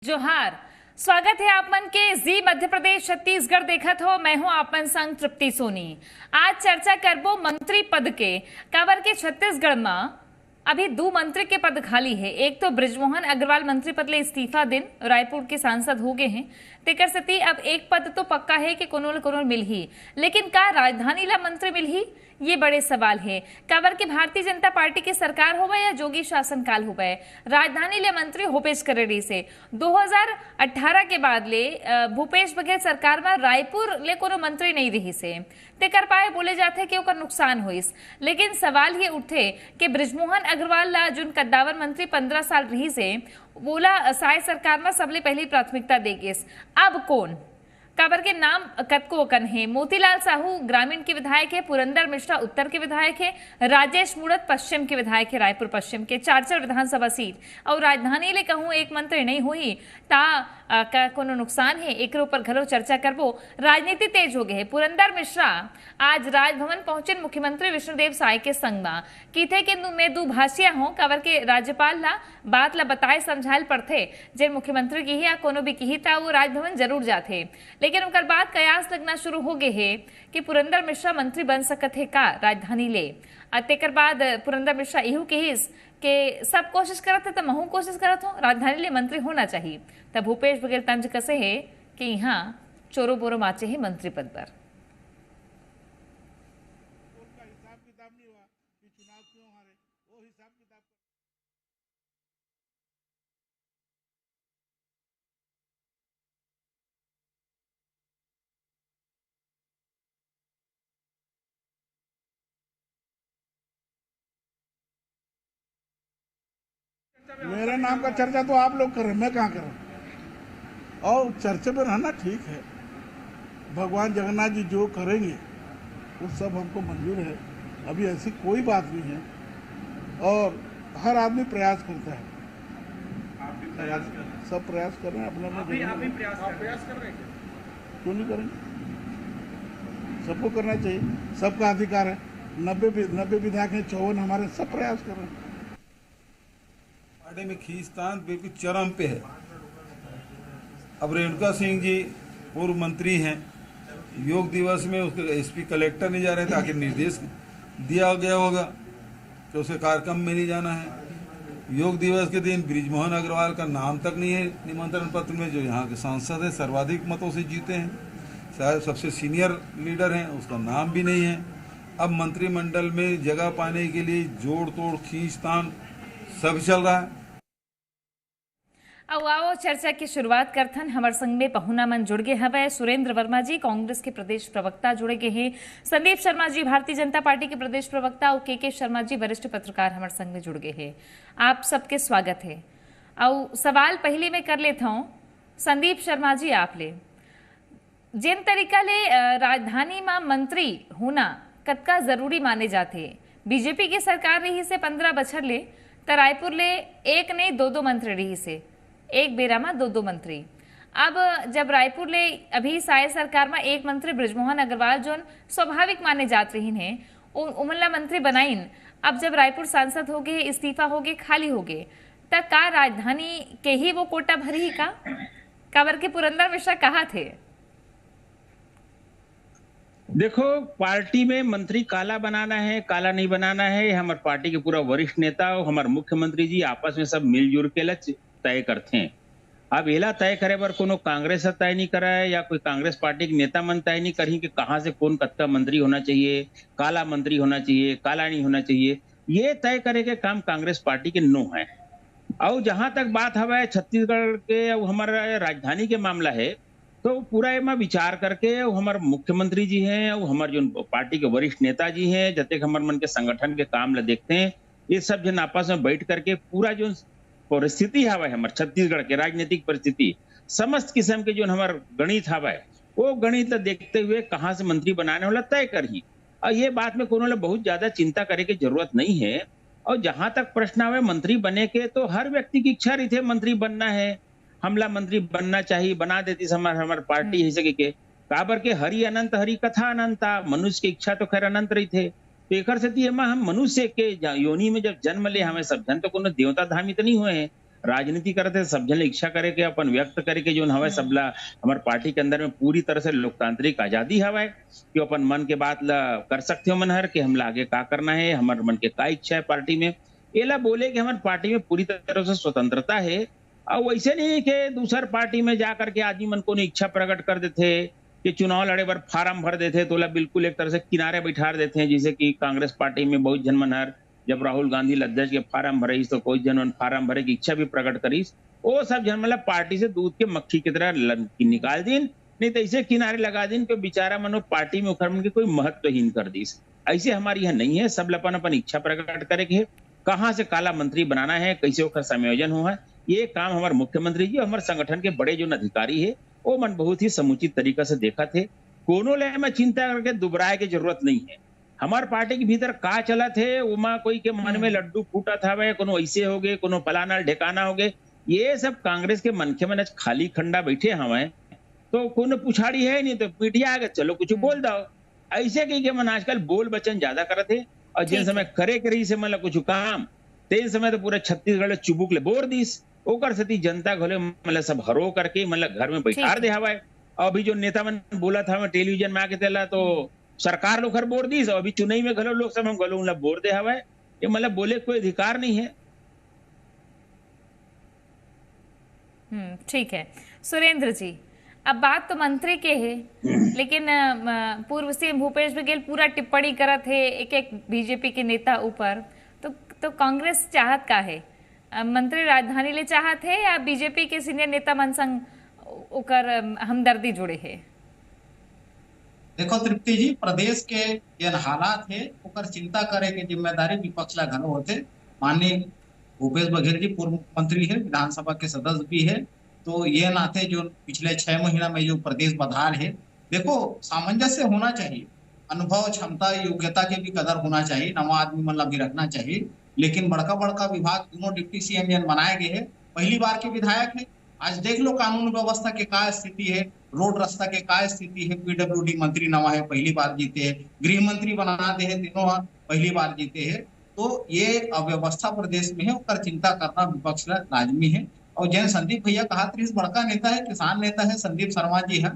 जोहार। स्वागत है आप मन के जी मध्य प्रदेश छत्तीसगढ़ देखत हो। मैं हूं आप मन संग तृप्ति सोनी। आज चर्चा करबो मंत्री पद के काबर के छत्तीसगढ़ में अभी दो मंत्री के पद खाली है। एक तो बृजमोहन अग्रवाल मंत्री पद ले इस्तीफा दिन रायपुर के सांसद हो गए हैं, तेकर सती अब एक पद तो पक्का है कि कोनो मिल ही, लेकिन का राजधानी ला मंत्री मिल ही, ये बड़े सवाल है। काबर की भारतीय जनता पार्टी की सरकार होवे या जोगी शासनकाल होवे, राजधानी ले मंत्री भूपेश करेड़ी से 2018 के बाद ले भूपेश बघेल सरकार में रायपुर ले कोनो मंत्री नहीं रही से, तेकर पाए बोले जाते कि ओकर नुकसान होइस। लेकिन सवाल ये उठे कि बृजमोहन अग्रवाल ला जुन कद्दावर मंत्री 15 साल रही से बोला साय सरकार में सबले पहली प्राथमिकता देगेस। अब कौन काबर के नाम कतको कन है। मोतीलाल साहू ग्रामीण के विधायक है, पुरंदर मिश्रा उत्तर के विधायक है, राजेश मुड़त पश्चिम के विधायक है, रायपुर पश्चिम के चार विधानसभा सीट और राजधानी ले कहूं एक मंत्री नहीं हुई ता का कोनो नुकसान है। एक ऊपर घरो चर्चा करबो। राजनीति तेज हो गए है। पुरंदर मिश्रा आज राजभवन पहुंचे मुख्यमंत्री विष्णुदेव साय के संग में कीथे कि मैं दुभाषिया हूं काबर के राज्यपाल ला बात ला बताए समझाइल पड़थे जे मुख्यमंत्री की ही या कोनो भी की ता वो राजभवन जरूर जाते। लेकिन उनकर बाद कयास लगना शुरू हो गए है कि पुरंदर मिश्रा मंत्री बन सकत है का राजधानी ले। तेकर बाद पुरंदर मिश्रा इहू कहिस कि सब कोशिश करत है तो महू कोशिश करत हो, राजधानी ले मंत्री होना चाहिए। तब भूपेश बघेल तंज कसे है कि यहाँ चोरो बोरो माचे है मंत्री पद पर। मेरे नाम का चर्चा तो आप लोग कर रहे हैं, मैं कहाँ कर रहा हूँ। और चर्चे पर रहना ठीक है, भगवान जगन्नाथ जी जो करेंगे वो सब हमको मंजूर है। अभी ऐसी कोई बात नहीं है और हर आदमी प्रयास करता है। आप भी प्रयास कर रहे हैं? सब प्रयास कर रहे हैं अपने आप भी प्रयास कर रहे हैं? क्यों नहीं करेंगे? सबको करना चाहिए, सबका अधिकार है। 90 विधायक हैं, 54 हमारे, सब प्रयास कर रहे हैं। पार्टी में खींचतान बिल्कुल चरम पे है। अब रेणुका सिंह जी पूर्व मंत्री हैं, योग दिवस में उसके एसपी कलेक्टर नहीं जा रहे थे, आखिर निर्देश दिया गया होगा कि उसके कार्यक्रम में नहीं जाना है। योग दिवस के दिन बृजमोहन अग्रवाल का नाम तक नहीं है निमंत्रण पत्र में, जो यहाँ के सांसद है, सर्वाधिक मतों से जीते हैं, शायद सबसे सीनियर लीडर हैं, उसका नाम भी नहीं है। अब मंत्रिमंडल में जगह पाने के लिए जोड़ तोड़ खींचतान सब चल रहा है। अब आओ चर्चा की शुरुआत करथन। हमार संग में पहुना मन जुड़ गए हवे। सुरेंद्र वर्मा जी कांग्रेस के प्रदेश प्रवक्ता जुड़े गए हैं, संदीप शर्मा जी भारतीय जनता पार्टी के प्रदेश प्रवक्ता और के शर्मा जी वरिष्ठ पत्रकार हमारे संग में जुड़ गए हैं। आप सबके स्वागत है। और सवाल पहले में कर लेता हूँ संदीप शर्मा जी, आप ले जिन तरीका ले राजधानी में मंत्री होना कतका जरूरी माने जाते। बीजेपी की सरकार रही से 15 बछर ले तो रायपुर ले एक नहीं दो मंत्री रही से, एक बेरा में दो मंत्री। अब जब रायपुर ले अभी साय सरकार में एक मंत्री बृजमोहन अग्रवाल जो स्वाभाविक माने जात रही हैं उमला मंत्री बनाइन। अब जब रायपुर सांसद हो गए, इस्तीफा हो गए, खाली हो गए, तब का राजधानी के ही वो कोटा भरी ही का काबर के पुरंदर मिश्रा कहा थे? देखो, पार्टी में मंत्री काला बनाना है काला नहीं बनाना है, हमारे पार्टी के पूरा वरिष्ठ नेता और हमारे मुख्यमंत्री जी आपस में सब मिलजुल के लक्ष्य तय करते हैं। अब एला तय करे बर कोनो कांग्रेस तय नहीं करा है या कोई कांग्रेस पार्टी के नेता मन तय नहीं करी कि कहाँ से कौन कत्ता मंत्री होना चाहिए, काला मंत्री होना चाहिए, काला नहीं होना चाहिए। ये तय करे के काम कांग्रेस पार्टी के नो है। और जहां तक बात हवा छत्तीसगढ़ के हमारा राजधानी के मामला है, तो पूरा एमा विचार करके हमारे मुख्यमंत्री जी हैं और हमारे जो पार्टी के वरिष्ठ नेताजी हैं, जब तक हमारे मन के संगठन के काम ला देखते हैं, ये सब जन आपस में बैठ करके पूरा जो परिस्थिति हवा है हमारे छत्तीसगढ़ के राजनीतिक परिस्थिति, समस्त किस्म के जो हमारे गणित हवा है वो गणित देखते हुए कहाँ से मंत्री बनाने वाला तय कर ही। और ये बात में कोनो बहुत ज्यादा चिंता करे की जरूरत नहीं है। और जहां तक प्रश्न आवे मंत्री बने के, तो हर व्यक्ति की इच्छा रही थे मंत्री बनना है, हमला मंत्री बनना चाहिए, बना देती हमारे पार्टी है सके के काबर के हरि अनंत हरि कथा अनंता, मनुष्य की इच्छा तो खैर अनंत रही थे। तो एक हम मनुष्य के योनि में जब जन्म ले, हमें सब जन तो कोनो देवता धामी तो नहीं हुए हैं, राजनीति करते सब जन इच्छा करे के अपन व्यक्त करे के जो हवे सबला हमार पार्टी के अंदर में पूरी तरह से लोकतांत्रिक आजादी हवे कि अपन मन के बात ला कर सकते हो मन हर कि हमला आगे का करना है, हमार मन के का इच्छा है पार्टी में, एला बोले कि हमारे पार्टी में पूरी तरह से स्वतंत्रता है। और वैसे नहीं कि दूसर पार्टी में जाकर के आदमी मन को इच्छा प्रकट कर देते कि चुनाव लड़े पर फार्म भर देते तो बिल्कुल एक तरह से किनारे बैठा देते हैं। जैसे कि कांग्रेस पार्टी में बहुत जन मनहर जब राहुल गांधी अध्यक्ष के फार्म भरे तो कोई जन फार्म भरे की इच्छा भी प्रकट करीस, वो सब जन मतलब पार्टी से दूध के मक्खी की तरह निकाल दिन, नहीं तो ऐसे किनारे लगा दिन कि बेचारा मनो पार्टी में उखड़ के कोई महत्वहीन कर दीस। ऐसे हमारी यह नहीं है, सब अपन अपन इच्छा प्रकट करे के कहाँ से काला मंत्री बनाना है, कैसे उसका संयोजन हुआ है, ये काम हमारे मुख्यमंत्री जी हमारे संगठन के बड़े जो अधिकारी है वो मन बहुत ही समुचित तरीका से देखा थे। कोनो ले में चिंता करके दुबराए की जरूरत नहीं है। हमारे पार्टी के भीतर का चला थे उमा कोई के मन में लड्डू फूटा था वे कोनो ऐसे हो गए, कोनो फलाना ढेकाना हो गए, ये सब कांग्रेस के मन के मन खाली खंडा बैठे हमें तो कोनो पुछाड़ी है नहीं तो पीटिया आगे चलो कुछ बोल दो, ऐसे कही के मन आजकल बोल बचन ज्यादा करते हैं। और जिन समय करे करी से मतलब कुछ काम तेज समय तो पूरे छत्तीसगढ़ चुबुक ले बोर दीस ओकर सती जनता घोले मतलब सब हरो करके मतलब घर में बैठार दे हवा। अभी जो नेता मन बोला था टेलीविजन में आके तेला तो सरकार लोग हर बोर दीस, अभी चुनाई में घलो लोग सब हम घलो मतलब बोर दे हवा। ये मतलब बोले कोई अधिकार नहीं है। ठीक है सुरेंद्र जी, अब बात तो मंत्री के है लेकिन पूर्व सीएम भूपेश बघेल पूरा टिप्पणी करत है एक एक बीजेपी के नेता ऊपर, तो कांग्रेस चाहत का है? मंत्री राजधानी ले चाहत है या बीजेपी के सीनियर नेता मन संग ओकर हमदर्दी जुड़े है? देखो तृप्ति जी, प्रदेश के यन हालात है ओकर चिंता करे के जिम्मेदारी विपक्ष ला घनो होते। माननीय भूपेश बघेल जी पूर्व मंत्री है, विधानसभा के सदस्य भी है, तो ये नाते जो पिछले 6 महीना में जो प्रदेश बधार है, देखो सामंजस्य होना चाहिए, अनुभव क्षमता योग्यता के भी कदर होना चाहिए, नवा आदमी मतलब भी रखना चाहिए। लेकिन बड़का बड़का विभाग दोनों डिप्टी सीएम जन बनाए गए हैं, पहली बार के विधायक है। आज देख लो कानून व्यवस्था के का स्थिति है, रोड रास्ता के का स्थिति है, पीडब्ल्यूडी मंत्री नवा है पहली बार जीते है, गृह मंत्री बना दे है तीनों पहली बार जीते है। तो ये अव्यवस्था प्रदेश में है, उसका चिंता करना विपक्ष लाजमी है। और जैन संदीप भैया कहा बड़का नेता है, किसान नेता है संदीप शर्मा जी है,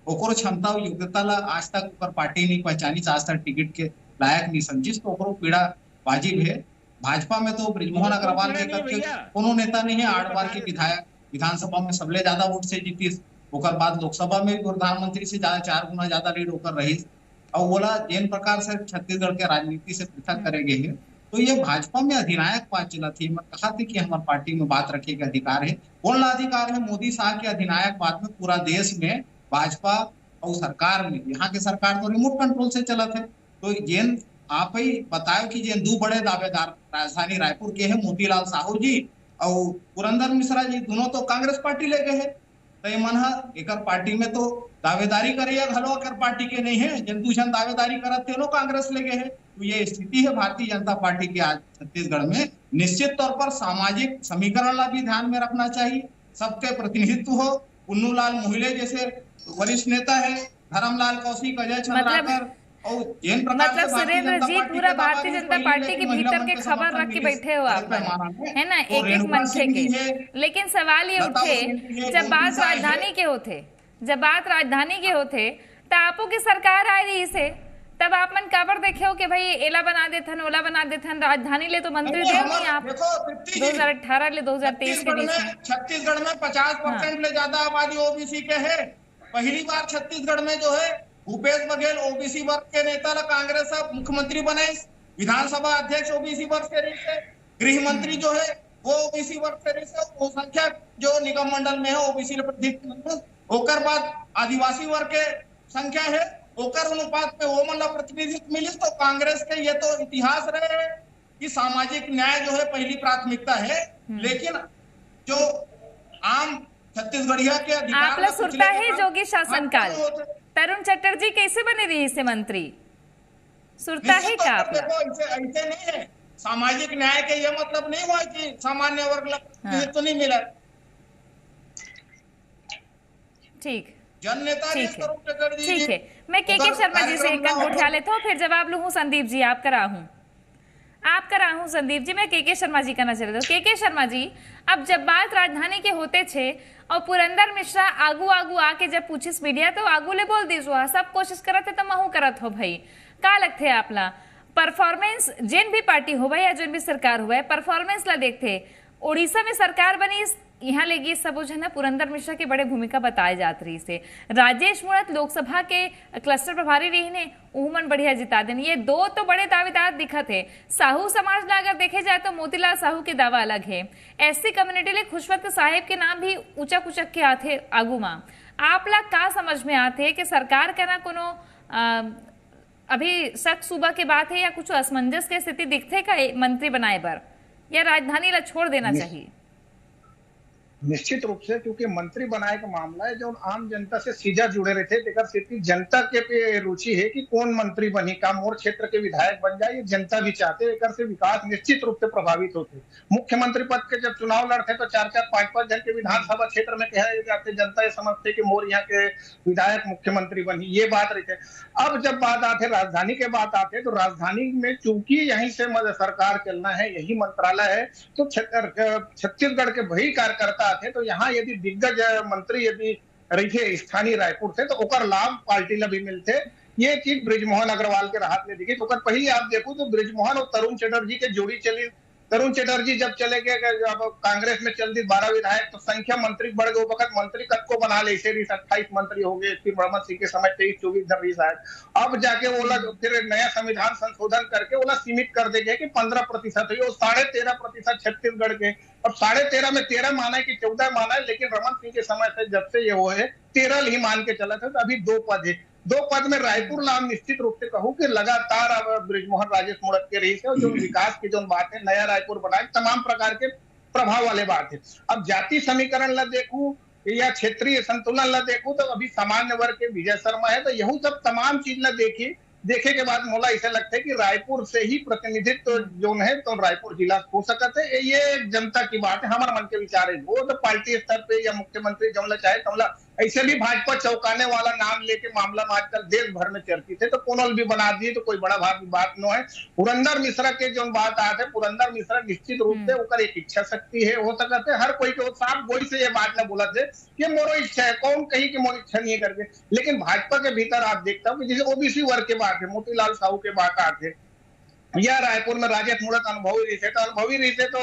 ओकरो क्षमता और योग्यता ला आज तक ऊपर पार्टी नहीं पहचानी, आज तक टिकट के लायक नहीं समझिस, तो ओकरो पीड़ा वाजिब है। भाजपा में तो ब्रिजमोहन अग्रवाल के करके कोनो नेता नहीं है, 8 बार के विधायक, विधानसभा में सबले ज्यादा वोट से जीतीस, ओकर बाद लोकसभा में भी प्रधानमंत्री से ज्यादा 4 गुना ज्यादा लीड होकर रही। और बोला जिन प्रकार से छत्तीसगढ़ के राजनीति से पृथक करे गए हैं, तो ये भाजपा में अधिनायक बात चला थी। मैं कहा थी कि हमारे पार्टी में बात रखे के अधिकार है, कौन अधिकार है? मोदी साहब के अधिनायक बाद में पूरा देश में भाजपा और सरकार में, यहाँ के सरकार तो रिमोट कंट्रोल से चला थे। तो जेन आप ही बताओ कि जेन 2 बड़े दावेदार राजधानी रायपुर के हैं, मोतीलाल साहू जी और पुरंदर मिश्रा जी, दोनों तो कांग्रेस पार्टी ले गए हैं। तो मन एक पार्टी में तो दावेदारी करे घलो कर पार्टी के नहीं है, जन दूषण दावेदारी करत थे कांग्रेस ले गए है। तो ये स्थिति है भारतीय जनता पार्टी की आज छत्तीसगढ़ में। निश्चित तौर पर सामाजिक समीकरण ला भी ध्यान में रखना चाहिए, सबके प्रतिनिधित्व हो। पुन्नू लाल मोहिले जैसे वरिष्ठ नेता है, धर्मलाल कौशिक, अजय चंद्राकर और मतलब सुरेंद्र जी पूरा भारतीय जनता पार्टी के भीतर के खबर रख के बैठे हो आप, है ना, एक एक मंचे के। लेकिन सवाल ये उठे जब बात राजधानी के होते तो आपो की सरकार आ रही से, तब आप मन काबर देखे हो कि भाई एला बना देथन ओला बना देथन, राजधानी ले तो मंत्री दे नहीं आप 2018 ले 2023 के बीच में। छत्तीसगढ़ में 50% ले ज्यादा आबादी ओबीसी के है। पहली बार छत्तीसगढ़ में जो है भूपेश बघेल ओबीसी वर्ग के नेता ला कांग्रेस मुख्यमंत्री बने, विधानसभा अध्यक्ष ओबीसी वर्ग के रीते, गृह मंत्री जो है वो ओबीसी वर्ग के रीते, वो संख्या जो निगम मंडल में है ओबीसी प्रतिनिधित्व, ओकर बाद आदिवासी वर्ग के संख्या है, ओकर अनुपात पे वो मतलब प्रतिनिधित्व मिली। तो कांग्रेस के ये तो इतिहास रहे कि सामाजिक न्याय जो है पहली प्राथमिकता है। लेकिन जो आम छत्तीसगढ़िया के अधिकार सुनता है जोगी शासनकाल तरुण चटर्जी कैसे बने रही से मंत्री सुरता है क्या? ऐसे नहीं है, सामाजिक न्याय के ये मतलब नहीं हुआ कि सामान्य वर्ग तो नहीं मिला। ठीक जन नेता ठीक है, मैं के शर्मा जी से एक उठा लेता हूँ, फिर जवाब लूँ संदीप जी आप करा हूँ। आपका राहू संदीप जी, मैं के शर्मा जी करना चाह रही हूँ। के शर्मा जी, अब जब बात राजधानी के होते छे और पुरंदर मिश्रा आगू आगू आके जब पूछिस मीडिया तो आगू ले बोल दीजो सब कोशिश करत है तो महू करत हो भाई का लगते है आपला परफॉर्मेंस जिन भी पार्टी हो या जिन भी सरकार हुआ है परफॉर्मेंस ला देखते उड़ीसा में सरकार बनी यहाँ लेगी सब है पुरंदर मिश्रा की बड़े भूमिका बताए जात रही से राजेश मूणत लोकसभा के क्लस्टर प्रभारी रही ने उमन बढ़िया जिता देन ये दो तो बड़े दावेदार दिखत है। साहू समाज ला अगर देखे जाए तो मोतीलाल साहू के दावा अलग है। एससी कम्युनिटी ले खुशवंत साहेब के नाम भी ऊंचा कुचक के आते आगू मां आप ला का समझ में आते कि सरकार का ना कोनो अभी शक सूबा के बात है या कुछ असमंजस के स्थिति दिखते का मंत्री बनाए पर या राजधानी ला छोड़ देना चाहिए? निश्चित रूप से, क्योंकि मंत्री बनाए का मामला है जो आम जनता से सीधा जुड़े रहते तेकर स्थिति जनता के पे रुचि है कि कौन मंत्री बनी का मोर क्षेत्र के विधायक बन जाए, ये जनता भी चाहते हैं। एकर से विकास निश्चित रूप से प्रभावित होते। मुख्यमंत्री पद के जब चुनाव लड़ते तो 4-4, 5-5 जन के विधानसभा क्षेत्र में कहे जाते, जनता ये समझते कि मोर यहाँ के विधायक मुख्यमंत्री बनी, ये बात रहते। अब जब बात आते राजधानी के बात आते तो राजधानी में चूंकि यहीं से सरकार चलना है, यही मंत्रालय है, तो छत्तीसगढ़ के वही कार्यकर्ता थे तो यहाँ यदि दिग्गज मंत्री यदि रही स्थानीय रायपुर से तो ओकर लाभ पार्टी ला भी मिलते। ये चीज ब्रिजमोहन अग्रवाल के राहत में दिखी। तो पहले आप देखो तो ब्रिजमोहन और तरुण चटर्जी के जोड़ी चली। तरुण चटर्जी जब चले गए जब कांग्रेस में चल दी 12 विधायक तो संख्या मंत्री बढ़ गई। वक्त मंत्री कद को बना ले 28 मंत्री हो गए। फिर मोहम्मद सिंह के समय 23-24 जन रही शायद। अब जाके ओला फिर नया संविधान संशोधन करके ओला सीमित कर देंगे कि 15% है। 13.5% छत्तीसगढ़ के। अब 13.5 में 13 माना है कि 14 माना है, लेकिन रमन सिंह के समय से जब से ये वो है 13 ही मान के चला था। तो अभी 2 पद है। 2 पद में रायपुर नाम निश्चित रूप से कहूं कि लगातार अब ब्रिजमोहन राजेश मूणत के रही है। जो विकास की जो बात है, नया रायपुर बनाए, तमाम प्रकार के प्रभाव वाले बात है। अब जाति समीकरण ला देखूं या क्षेत्रीय संतुलन ला देखूं तो अभी सामान्य वर्ग के विजय शर्मा है। तो यही सब तमाम चीज ला देखे के बाद मोला ऐसा लगता है कि रायपुर से ही प्रतिनिधित्व जो है तो रायपुर जिला हो सकता है। ये जनता की बात है, हमारा मन के विचार है। वो तो पार्टी स्तर पे या मुख्यमंत्री जमला चाहे तमला ऐसे भी भाजपा चौंकाने वाला नाम लेके मामला में आजकल देश भर में चर्चित है। तो कोनल भी बना दिए तो कोई बड़ा बात न है। पुरंदर मिश्रा के जो बात आते पुरंदर मिश्रा निश्चित रूप से ओकर एक इच्छा शक्ति है। हो सकता है हर कोई के साफ गोई से ये बात न बोला थे कि मोरो इच्छा है, कौन कही कि मोर इच्छा नहीं करके। लेकिन भाजपा के भीतर आप देखता हूँ कि जैसे ओबीसी वर्ग के बात है, मोतीलाल साहू के बात आते या रायपुर में राजेश मूणत अनुभवी रही थे तो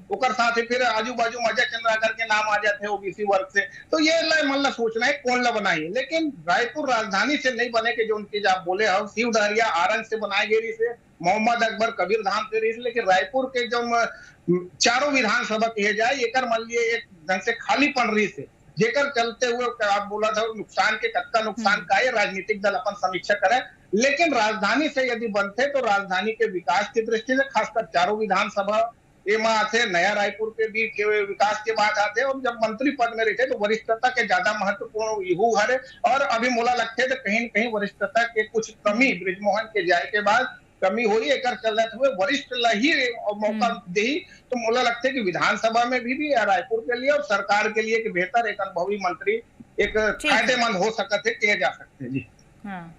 ओकर साथ ही फिर आजू बाजू अजय चंद्राकर के नाम आ जाते हैं ओबीसी वर्ग से। तो ये मतलब सोचना है कौन ला बनाई। लेकिन रायपुर राजधानी से नहीं बने के जो उनकी आप बोले हम शिव डहरिया आरंग से बनाई गई से, मोहम्मद अकबर कबीर धाम से रही। लेकिन रायपुर के जो चारों विधानसभा कहे जाए एकर मान लिए एक ढंग से खाली पड़ रही से जेकर चलते हुए आप बोला था नुकसान के कत्ता नुकसान का है, राजनीतिक दल अपन समीक्षा करे। लेकिन राजधानी से यदि बनते तो राजधानी के विकास की दृष्टि से खासकर चारों विधानसभा आते, नया रायपुर के भी विकास के बात आते और जब मंत्री पद में रहते तो वरिष्ठता के ज्यादा महत्वपूर्ण यू है। और अभी मोला लगते तो कहीं न कहीं वरिष्ठता के कुछ कमी ब्रिजमोहन के जाए के बाद कमी हुई। एक चलते हुए वरिष्ठ ही मौका दे तो मोला लगता है कि विधानसभा में भी रायपुर के लिए और सरकार के लिए कि बेहतर एक अनुभवी मंत्री एक फायदेमंद हो सकते है, किए जा सकते हैं। जी हाँ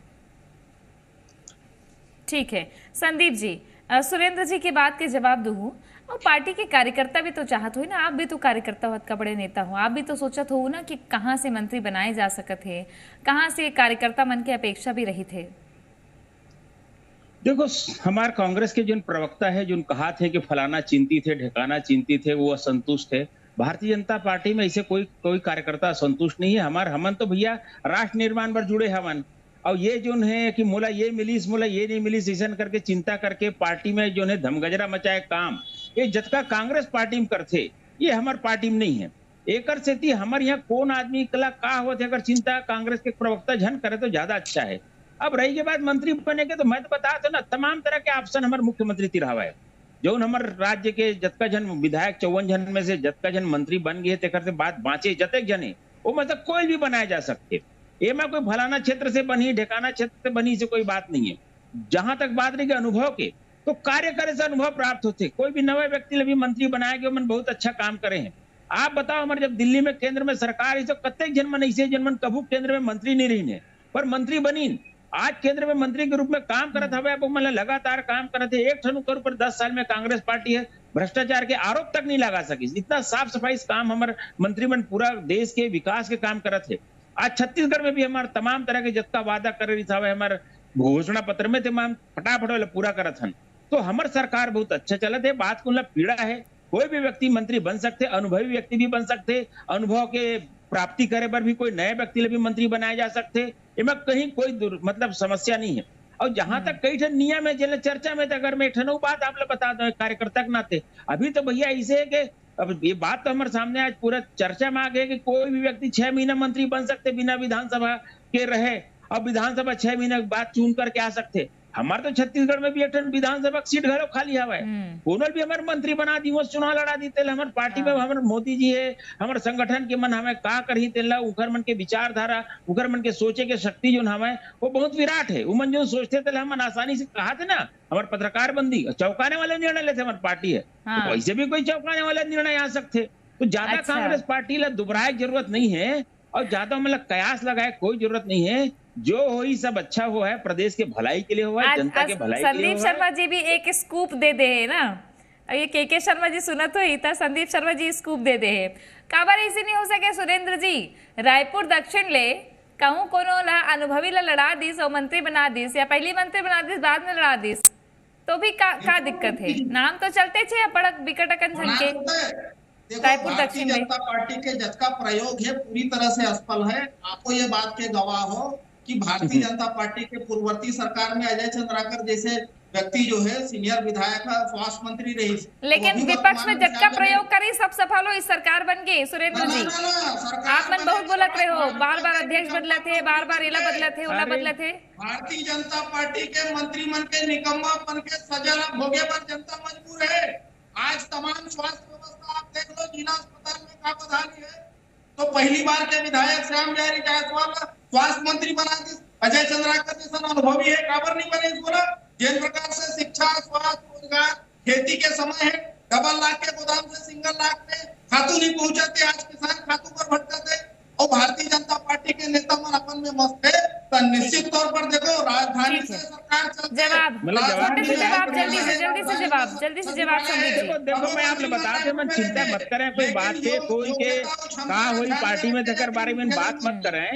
ठीक है संदीप जी, सुरेंद्र जी की बात के जवाब दूं और पार्टी के कार्यकर्ता भी तो चाहत हो ना, आप भी तो कार्यकर्ता हो, का बड़े नेता हो, आप भी तो सोचत हो ना कि कहाँ से मंत्री बनाए जा सकते हैं, कहाँ से कार्यकर्ता मन के अपेक्षा भी रही थे। देखो हमारे कांग्रेस के जो प्रवक्ता है जो कहा थे कि फलाना चिंतित थे ढकाना चिंतित थे वो असंतुष्ट है। भारतीय जनता पार्टी में ऐसे कोई कार्यकर्ता असंतुष्ट नहीं है। हमन तो भैया राष्ट्र निर्माण पर जुड़े हमन और ये जो है कि मोला ये मिलीस मोला ये नहीं मिलीस ऐसा करके चिंता करके पार्टी में जो है धमगजरा मचाए काम ये जतका कांग्रेस पार्टी में करते ये हमारे पार्टी में नहीं है। एकर से हमारे यहाँ कौन आदमी कला का होते अगर चिंता कांग्रेस के प्रवक्ता जन करे तो ज्यादा अच्छा है। अब रही के बाद मंत्री बने के तो मैं तो बता दो ना तमाम तरह के ऑप्शन हमारे मुख्यमंत्री तिरहावा है। जो हमारे राज्य के जतका जन विधायक 54 जन में से जतका जन मंत्री बन गए तेकर से बात बाँचे जतक जने वो मतलब कोई भी बनाए जा सकते। ये में कोई फलाना क्षेत्र से बनी ढेकाना क्षेत्र से बनी से कोई बात नहीं है। जहां तक बात रही अनुभव के तो कार्य करे से अनुभव प्राप्त होते। कोई भी नवे व्यक्ति भी मंत्री बनाए गए मन बहुत अच्छा काम करे हैं। आप बताओ हमारे जब दिल्ली में केंद्र में सरकार है तो कत्ते जन मन ऐसे जन मन कभू केंद्र में मंत्री नहीं रही पर मंत्री बनी आज केंद्र में मंत्री के रूप में काम करत हवे, अब मतलब लगातार काम करत है। एक ठन ऊपर ऊपर 10 साल में कांग्रेस पार्टी है भ्रष्टाचार के आरोप तक नहीं लगा सकी। इतना साफ सफाई काम हमारे मंत्रिमंडल पूरा देश के विकास के काम करत है। आज छत्तीसगढ़ में भी हमारे तमाम तरह के जत्ता वादा कर रही था हमारे घोषणा पत्र में तमाम फटाफट वाला पूरा करत हन। तो हमार सरकार बहुत अच्छा चलत है। बात को मतलब पीड़ा है, कोई भी व्यक्ति मंत्री बन सकते, अनुभवी व्यक्ति भी बन सकते, अनुभव के प्राप्ति करे पर भी कोई नए व्यक्ति भी मंत्री बनाए जा सकते, इनमें कहीं कोई मतलब समस्या नहीं है। और जहां तक कई ठन नियम है जिले चर्चा में, अगर मैं ठनों बात आप लोग बता दो कार्यकर्ता के नाते, अभी तो भैया ऐसे है कि अब ये बात तो हमारे सामने आज पूरा चर्चा में आ गई कि कोई भी व्यक्ति 6 महीना मंत्री बन सकते बिना विधानसभा के रहे, अब विधानसभा 6 महीने के बाद चुन करके आ सकते। हमारे तो छत्तीसगढ़ में भी एक विधानसभा सीट घरों खाली हवा है, उन्होंने भी हमारे मंत्री बना दी, वो चुनाव लड़ा दी। हमारे पार्टी में हमारे मोदी जी है, हमारे संगठन के मन हमें का कर ही तेला उखर मन के विचारधारा, उखर मन के सोचे के शक्ति जो हमें वो बहुत विराट है। उमन जो सोचते थे हम आसानी से कहा थे ना, हमारे पत्रकार बंदी चौंकाने वाले निर्णय लेते हमारी पार्टी है, तो वैसे भी कोई चौंकाने वाले निर्णय आ सकते। तो ज्यादा कांग्रेस पार्टी ला दुबराए जरूरत नहीं है और ज्यादा मतलब कयास लगाए कोई जरूरत नहीं है। जो हो ही सब अच्छा हो है, प्रदेश के भलाई के लिए हुआ है, जनता के भलाई के लिए संदीप शर्मा जी भी एक स्कूप दे दे है ना, ये के शर्मा जी सुनत हो था, संदीप शर्मा जी स्कूप दे दे है। काबर ऐसे नहीं हो सके सुरेंद्र जी, रायपुर दक्षिण ले कहूं कोनो ला अनुभवी ला लड़ा दीस और मंत्री बना दीस, या पहली मंत्री बना दीस बाद में लड़ा दीस, तो भी का दिक्कत है? नाम तो चलते छे बड़क विकटकन झनके रायपुर दक्षिण में। जनता पार्टी के जज का प्रयोग है पूरी तरह से असफल है। आपको ये बात के गवाह हो कि भारतीय जनता पार्टी के पूर्ववर्ती सरकार में अजय चंद्राकर जैसे व्यक्ति जो है सीनियर विधायक स्वास्थ्य मंत्री रही, लेकिन विपक्ष में जज का प्रयोग करी सब सफल हो, इस सरकार बन गई। सुरेंद्र जी आप मन बहुत बोलत रहे हो, बार बार अध्यक्ष बदले थे, बार बार इला बदले थे, उला बदले थे। भारतीय जनता पार्टी के मंत्रिमंडल के निकम्मापन के सजा भोगे पर जनता मजबूर है। आज तमाम स्वास्थ्य व्यवस्था आप देख लो, जिला अस्पताल में का बदहाली है, तो पहली बार के विधायक श्याम बिहारी जायसवाल स्वास्थ्य मंत्री बना दी, अजय चंद्राकर जैसा अनुभवी है, काबर नहीं बने? बोला जिन प्रकार से शिक्षा, स्वास्थ्य, रोजगार, खेती के समय है, डबल लाख के गोदाम से सिंगल लाख में खातू नहीं पहुंचाते, आज किसान खातू पर भटकाते, और भारतीय जनता पार्टी के नेता मन अपन में मस्त है। तो निश्चित तौर पर देखो राजधानी से सरकार चलती है। जवाब छोटे से जवाब, जल्दी से जवाब संदीप जी। देखो मैं आपने बता दे, मन चिंता मत करें कोई बात के, कोई के कहा हुई पार्टी में तकर बारे में बात मत करें।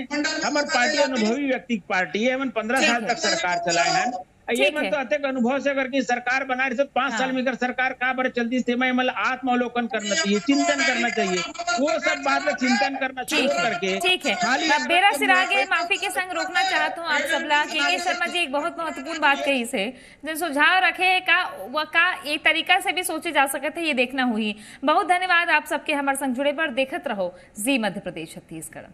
हमारी पार्टी अनुभवी व्यक्ति की पार्टी है, हम 15 साल तक सरकार चलाए हैं। ये मन तो अत्यंत अनुभव से करके सरकार बना रही, 5 साल में अगर सरकार का बार चलती थी, मैं मतलब आत्मावलोकन करना चाहिए, चिंतन करना चाहिए, वो सब बात में चिंतन करना छोड़ करके। ठीक है, अब बेरा सिरागे माफी के संग रोकना चाहता हूँ आप सबला। के शर्मा जी एक बहुत महत्वपूर्ण बात कही से, जो सुझाव रखे का एक तरीका से भी सोचे जा सकते है, ये देखना हुई। बहुत धन्यवाद आप सबके हमारे संग जुड़े पर। देखत रहो जी मध्य प्रदेश छत्तीसगढ़।